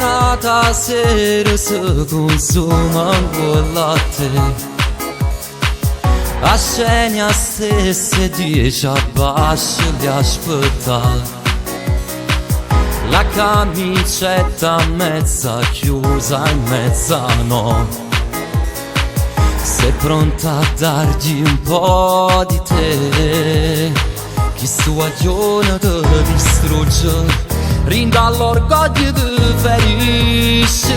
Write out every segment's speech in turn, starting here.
nata sera si consuma con latte. A scena stesse 10 abbasci li aspettare. La camicetta mezza chiusa in mezzanotte. Sei pronta a dargli un po' di te. Chi stuaglione ti distrugge, rinda all'orgoglio ti ferisce.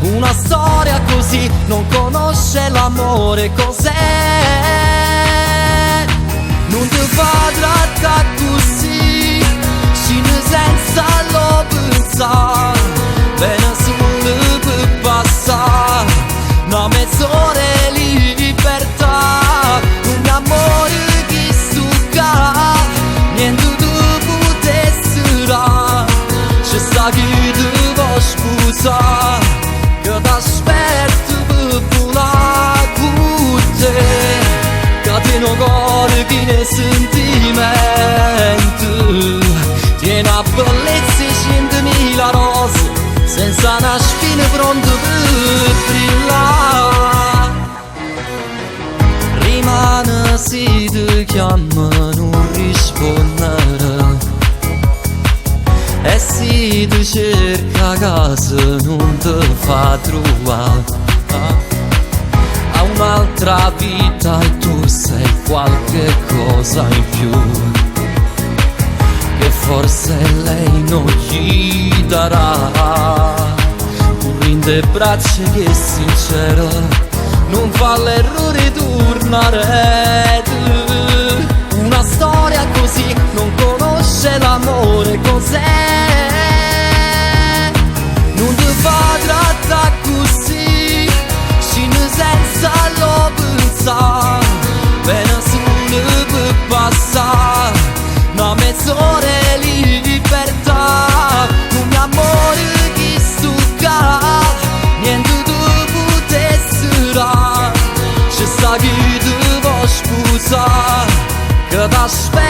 Una storia così non conosce l'amore cos'è. Non ti fa trattare così, scene senza lo pensare. Bene solo per passare una mezz'ora di libertà. Un amore che stucca, niente tu potessi dare. C'è sta chi ti vuoi sposare, che t'aspetta per volare con te. Che ti non cuore che ne sentimenti. Tiene a bellezza 100.000 rose, senza una spina pronta per brillare. Rimane se ti chiama non rispondere, e se ti cerca a casa non ti fa trovare. Ha un'altra vita e tu sei qualche cosa in più, che forse lei non gli darà. Pur in te braccia che è sincero, non fa l'errore di tornare tu. Una storia così non conosce l'amore cos'è. Non ti fa trattare così, scene senza lo pensare. Bene solo per passare una mezz'ora di libertà. Un amore che stucca, niente tu potessi dare. C'è sta chi ti vuoi sposare, che t'aspetta